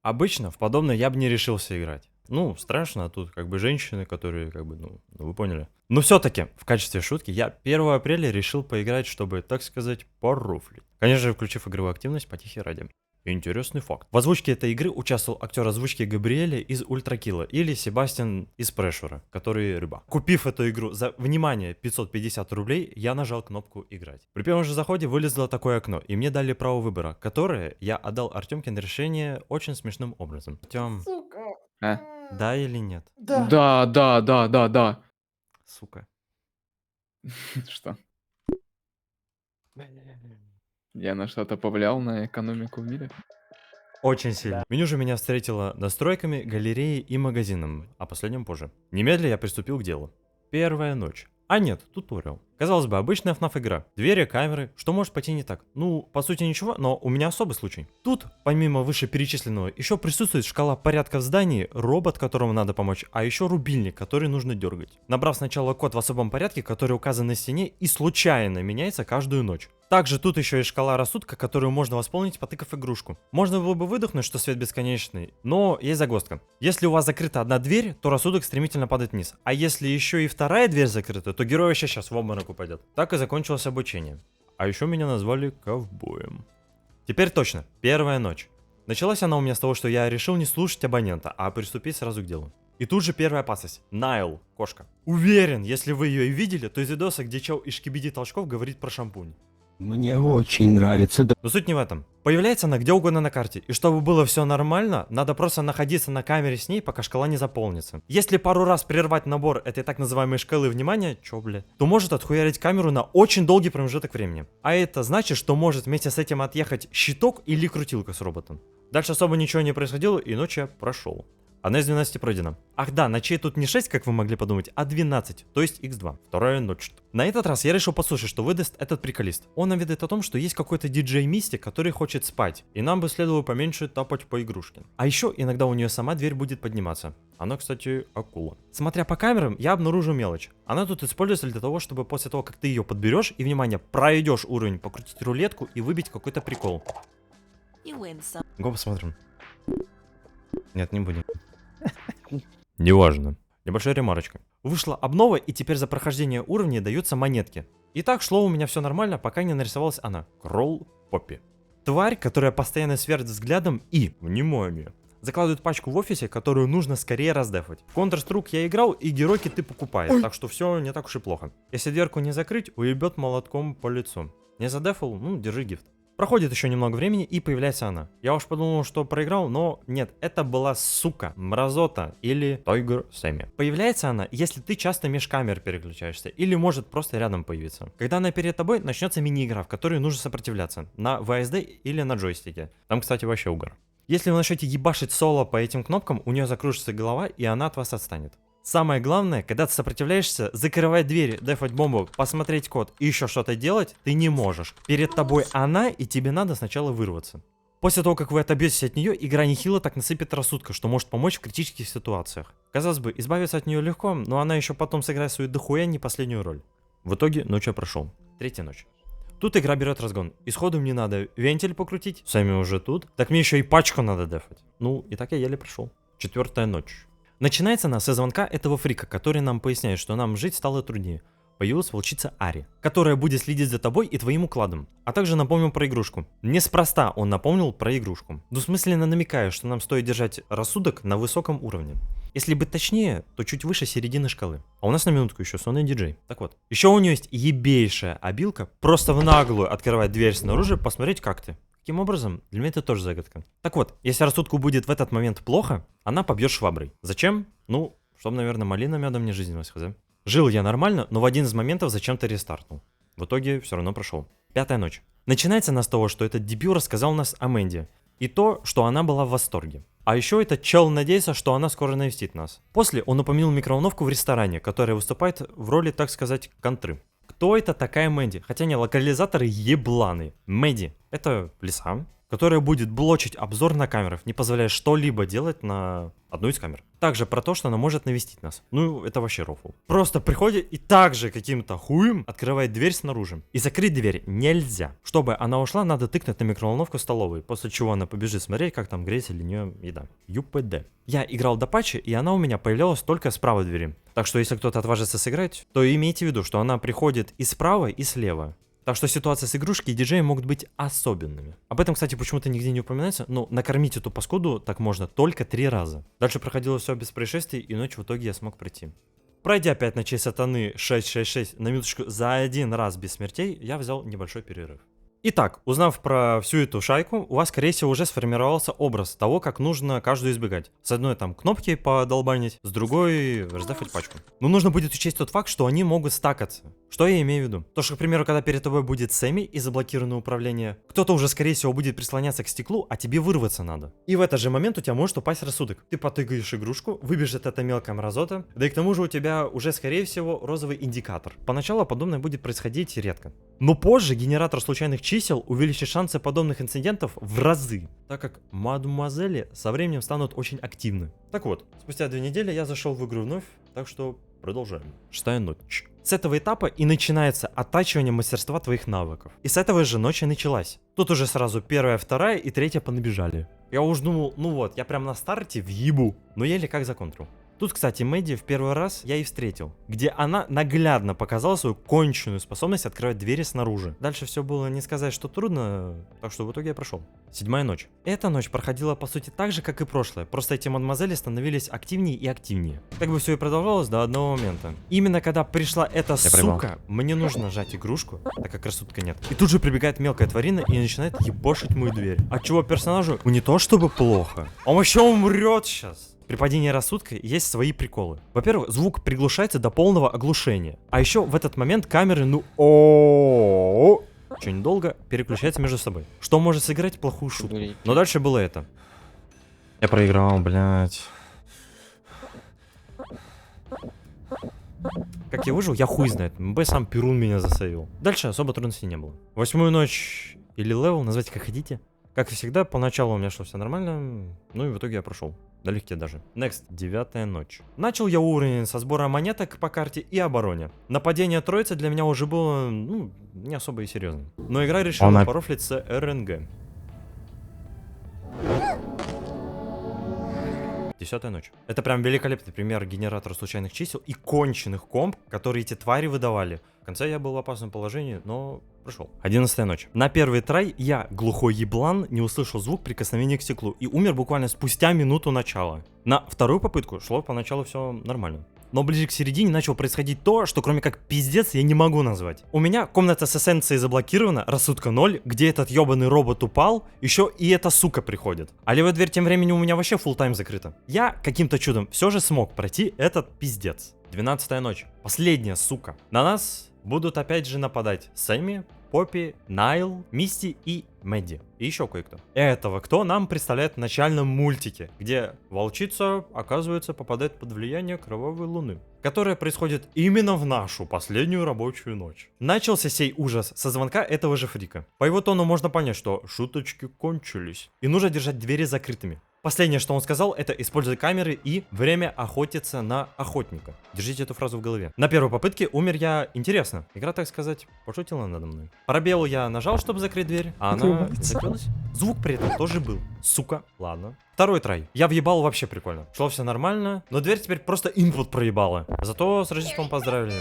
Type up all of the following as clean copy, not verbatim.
Обычно в подобное я бы не решился играть. Ну, страшно, а тут как бы женщины, которые как бы, ну вы поняли. Но все-таки, в качестве шутки, я 1 апреля решил поиграть, чтобы, так сказать, порофлить. Конечно же, включив игровую активность потихи ради. Интересный факт. В озвучке этой игры участвовал актер озвучки Габриэля из Ультракилла или Себастьян из Прешера, который рыба. Купив эту игру за, внимание, 550 рублей, я нажал кнопку «Играть». При первом же заходе вылезло такое окно, и мне дали право выбора, которое я отдал Артемке на решение очень смешным образом. Артем, Сука. А? да или нет? Да. Да. Сука. Что? Я на что-то повлиял на экономику в мире? Очень сильно. Меню же меня встретило настройками, галереей и магазином, а последнем позже. Немедленно я приступил к делу. Первая ночь. А нет, туториал. Казалось бы, обычная FNAF игра. Двери, камеры, что может пойти не так? Ну, по сути ничего, но у меня особый случай. Тут, помимо вышеперечисленного, еще присутствует шкала порядка в здании, робот, которому надо помочь, а еще рубильник, который нужно дергать. Набрав сначала код в особом порядке, который указан на стене и случайно меняется каждую ночь. Также тут еще и шкала рассудка, которую можно восполнить, потыкав игрушку. Можно было бы выдохнуть, что свет бесконечный, но есть загвоздка. Если у вас закрыта одна дверь, то рассудок стремительно падает вниз. А если еще и вторая дверь закрыта, то герой вообще сейчас в обморок упадет. Так и закончилось обучение. А еще меня назвали ковбоем. Теперь точно, первая ночь. Началась она у меня с того, что я решил не слушать абонента, а приступить сразу к делу. И тут же первая опасность. Найл, кошка. Уверен, если вы ее и видели, то из видоса, где чел из Шкибиди Толчков говорит про шампунь. Мне очень нравится. Но суть не в этом. Появляется она где угодно на карте, и чтобы было все нормально, надо просто находиться на камере с ней, пока шкала не заполнится. Если пару раз прервать набор этой так называемой шкалы внимания, то может отхуярить камеру на очень долгий промежуток времени. А это значит, что может вместе с этим отъехать щиток или крутилка с роботом. Дальше особо ничего не происходило, и ночь я прошел. Одна из 12 пройдена. Ах да, ночей тут не 6, как вы могли подумать, а 12, то есть x2. Вторая ночь. На этот раз я решил послушать, что выдаст этот приколист. Он нам ведает о том, что есть какой-то диджей-мистик, который хочет спать, и нам бы следовало поменьше тапать по игрушке. А еще иногда у нее сама дверь будет подниматься. Она, кстати, акула. Смотря по камерам, я обнаружу мелочь. Она тут используется для того, чтобы после того, как ты ее подберешь и, внимание, пройдешь уровень, покрутить рулетку и выбить какой-то прикол. Го посмотрим. Нет, не будем. Неважно. Небольшая ремарочка. Вышла обнова, и теперь за прохождение уровней даются монетки. И так шло у меня все нормально, пока не нарисовалась она. Кролл Поппи. Тварь, которая постоянно сверлит взглядом и, внимание, закладывает пачку в офисе, которую нужно скорее раздефать. В Counter-Strike я играл, и герой киты покупает, так что все не так уж и плохо. Если дверку не закрыть, уебет молотком по лицу. Не задефал, ну, держи гифт. Проходит еще немного времени, и появляется она. Я уж подумал, что проиграл, но нет, это была сука, мразота или Тойгер Сэмми. Появляется она, если ты часто меж камер переключаешься, или может просто рядом появиться. Когда она перед тобой, начнется мини-игра, в которой нужно сопротивляться, на VSD или на джойстике. Там, кстати, вообще угар. Если вы начнете ебашить соло по этим кнопкам, у нее закружится голова, и она от вас отстанет. Самое главное, когда ты сопротивляешься, закрывать двери, дефать бомбу, посмотреть код и еще что-то делать, ты не можешь. Перед тобой она, и тебе надо сначала вырваться. После того, как вы отобьетесь от нее, игра нехило так насыпет рассудка, что может помочь в критических ситуациях. Казалось бы, избавиться от нее легко, но она еще потом сыграет свою дохуя не последнюю роль. В итоге, ночь я прошел. Третья ночь. Тут игра берет разгон. Исходу мне надо вентиль покрутить, сами уже тут. Так мне еще и пачку надо дефать. Ну, и так я еле прошел. Четвертая ночь. Начинается она со звонка этого фрика, который нам поясняет, что нам жить стало труднее. Появилась волчица Ари, которая будет следить за тобой и твоим укладом. А также напомнил про игрушку. Неспроста он напомнил про игрушку. Двусмысленно намекая, что нам стоит держать рассудок на высоком уровне. Если быть точнее, то чуть выше середины шкалы. А у нас на минутку еще сонный диджей. Так вот. Еще у нее есть ебейшая обилка, просто в наглую открывать дверь снаружи, посмотреть как ты. Каким образом? Для меня это тоже загадка. Так вот, если рассудку будет в этот момент плохо, она побьет шваброй. Зачем? Ну, чтобы, наверное, малина медом не жизнилась, хз. Жил я нормально, но в один из моментов зачем-то рестартнул. В итоге все равно прошел. Пятая ночь. Начинается она с того, что этот дебил рассказал нас о Мэнди. И то, что она была в восторге. А еще этот чел надеется, что она скоро навестит нас. После он упомянул микроволновку в ресторане, которая выступает в роли, так сказать, контры. Кто это такая Мэнди? Хотя не, локализаторы ебланы. Мэдди — это лиса, которая будет блочить обзор на камерах, не позволяя что-либо делать на одну из камер. Также про то, что она может навестить нас. Ну, это вообще рофл. Просто приходит и также каким-то хуем открывает дверь снаружи. И закрыть дверь нельзя. Чтобы она ушла, надо тыкнуть на микроволновку столовой, после чего она побежит смотреть, как там греется для нее еда. ЮПД. Я играл до патча, и она у меня появлялась только с правой двери. Так что если кто-то отважится сыграть, то имейте в виду, что она приходит и справа, и слева. Так что ситуации с игрушки и диджеем могут быть особенными. Об этом, кстати, почему-то нигде не упоминается, но накормить эту паскуду так можно только 3 раза. Дальше проходило все без происшествий, и ночь в итоге я смог пройти. Пройдя 5 ночей сатаны 666 на минуточку за 1 раз без смертей, я взял небольшой перерыв. Итак, узнав про всю эту шайку, у вас, скорее всего, уже сформировался образ того, как нужно каждую избегать. С одной там кнопки подолбанить, с другой раздавать пачку. Но нужно будет учесть тот факт, что они могут стакаться. Что я имею в виду? То, что, к примеру, когда перед тобой будет Сэмми и заблокированное управление, кто-то уже, скорее всего, будет прислоняться к стеклу, а тебе вырваться надо. И в этот же момент у тебя может упасть рассудок. Ты потыгаешь игрушку, выбежит эта мелкая мразота, да и к тому же у тебя уже, скорее всего, розовый индикатор. Поначалу подобное будет происходить редко. Но позже генератор случайных чисел увеличит шансы подобных инцидентов в разы, так как мадемуазели со временем станут очень активны. Так вот, спустя 2 недели я зашел в игру вновь, так что продолжаем. 6-я ночь. С этого этапа и начинается оттачивание мастерства твоих навыков. И с этого же ночи началась. Тут уже сразу 1-я, 2-я и 3-я понабежали. Я уж думал, ну вот, я прям на старте въебу, но еле как законтрил. Тут, кстати, Мэдди в первый раз я и встретил, где она наглядно показала свою конченую способность открывать двери снаружи. Дальше все было не сказать, что трудно, так что в итоге я прошел. 7-я ночь. Эта ночь проходила по сути так же, как и прошлая, просто эти мадемуазели становились активнее и активнее. Так бы все и продолжалось до одного момента. Именно когда пришла эта сука, мне нужно сжать игрушку, так как рассудка нет. И тут же прибегает мелкая тварина и начинает ебошить мою дверь. Отчего персонажу не то чтобы плохо, он вообще умрет сейчас. При падении рассудка есть свои приколы. Во-первых, звук приглушается до полного оглушения. А еще в этот момент камеры, очень долго переключаются между собой. Что может сыграть плохую шутку. Но дальше было это. Я проиграл, блядь. Как я выжил, я хуй знает. МБ сам Перун меня засейвил. Дальше особо трудностей не было. 8-ю ночь или левел, называйте как хотите. Как и всегда, поначалу у меня шло все нормально, ну и в итоге я прошел. Налегке даже. Next, 9-я ночь. Начал я уровень со сбора монеток по карте и обороне. Нападение троицы для меня уже было, ну, не особо и серьезно. Но игра решила порофлить с РНГ. 10-я ночь. Это прям великолепный пример генератора случайных чисел и конченых комп, которые эти твари выдавали. В конце я был в опасном положении, но прошел. 11-я ночь. На первый трай я, глухой еблан, не услышал звук прикосновения к стеклу и умер буквально спустя минуту начала. На вторую попытку шло поначалу все нормально. Но ближе к середине начало происходить то, что кроме как пиздец я не могу назвать. У меня комната с эссенцией заблокирована, рассудка 0, где этот ебаный робот упал, еще и эта сука приходит. А левая дверь тем временем у меня вообще фулл тайм закрыта. Я каким-то чудом все же смог пройти этот пиздец. 12-я ночь. Последняя сука. На нас будут опять же нападать Сэмми, Поппи, Найл, Мисти и Мэдди. И еще кое-кто. Этого кто нам представляет в начальном мультике, где волчица, оказывается, попадает под влияние кровавой луны, которая происходит именно в нашу последнюю рабочую ночь. Начался сей ужас со звонка этого же фрика. По его тону можно понять, что шуточки кончились, и нужно держать двери закрытыми. Последнее, что он сказал, это использовать камеры и время охотиться на охотника. Держите эту фразу в голове. На первой попытке умер я интересно. Игра, так сказать, пошутила надо мной. Пробел я нажал, чтобы закрыть дверь, а она закрылась. Звук при этом тоже был. Сука, ладно. Второй трай. Я въебал вообще прикольно. Шло все нормально, но дверь теперь просто инпут проебала. Зато с Рождеством поздравили.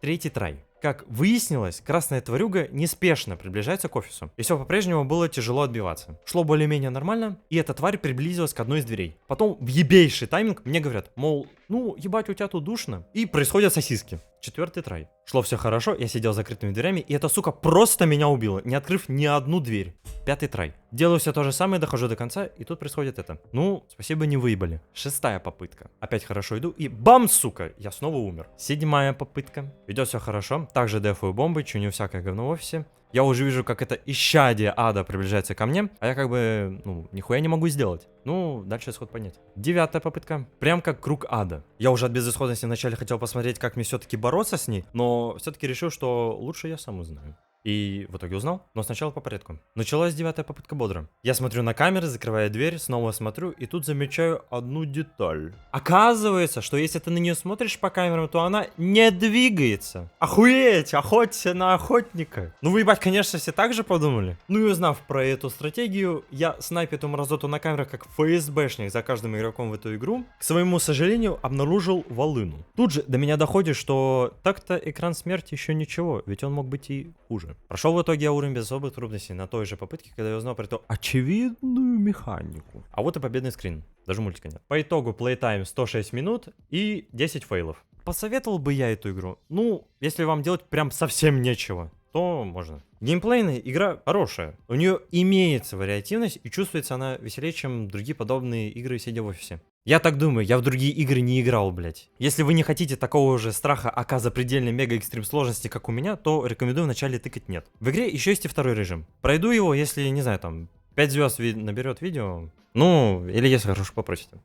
3-й трай. Как выяснилось, красная тварюга неспешно приближается к офису. И все по-прежнему было тяжело отбиваться. Шло более-менее нормально, и эта тварь приблизилась к одной из дверей. Потом в ебейший тайминг мне говорят, мол, ну, ебать, у тебя тут душно. И происходят сосиски. 4-й трай. Шло все хорошо, я сидел с закрытыми дверями, и эта сука просто меня убила, не открыв ни одну дверь. 5-й трай. Делаю все то же самое, дохожу до конца, и тут происходит это. Ну, спасибо, не выебали. 6-я попытка. Опять хорошо иду, и бам, сука, я снова умер. 7-я попытка. Идет все хорошо. Также дефаю бомбы, чиню всякое говно в офисе. Я уже вижу, как это исчадие ада приближается ко мне, а я как бы, ну, нихуя не могу сделать. Ну, дальше исход понять. 9-я попытка. Прям как круг ада. Я уже от безысходности вначале хотел посмотреть, как мне все-таки бороться с ней, но все-таки решил, что лучше я сам узнаю. И И в итоге узнал, но сначала по порядку. Началась 9-я попытка бодро. Я смотрю на камеры, закрываю дверь, снова смотрю, и тут замечаю одну деталь. Оказывается, что если ты на нее смотришь по камерам, то она не двигается. Охуеть, охоться на охотника. Ну вы, ебать, конечно, все так же подумали. Ну и узнав про эту стратегию, я снайпю эту мразоту на камерах как ФСБшник за каждым игроком в эту игру. К своему сожалению, обнаружил волыну. Тут же до меня доходит, что так-то экран смерти еще ничего, ведь он мог быть и хуже. Прошел в итоге я уровень без особых трудностей на той же попытке, когда я узнал про эту очевидную механику. А вот и победный скрин. Даже мультика нет. По итогу плейтайм 106 минут и 10 фейлов. Посоветовал бы я эту игру? Ну, если вам делать прям совсем нечего, то можно. Геймплейная игра хорошая. У нее имеется вариативность и чувствуется она веселее, чем другие подобные игры, сидя в офисе. Я так думаю, я в другие игры не играл, блять. Если вы не хотите такого же страха АК запредельной мега-экстрим сложности, как у меня, то рекомендую вначале тыкать нет. В игре еще есть и второй режим. Пройду его, если, не знаю, там, 5 звезд наберет видео, ну, или если хорошо попросите.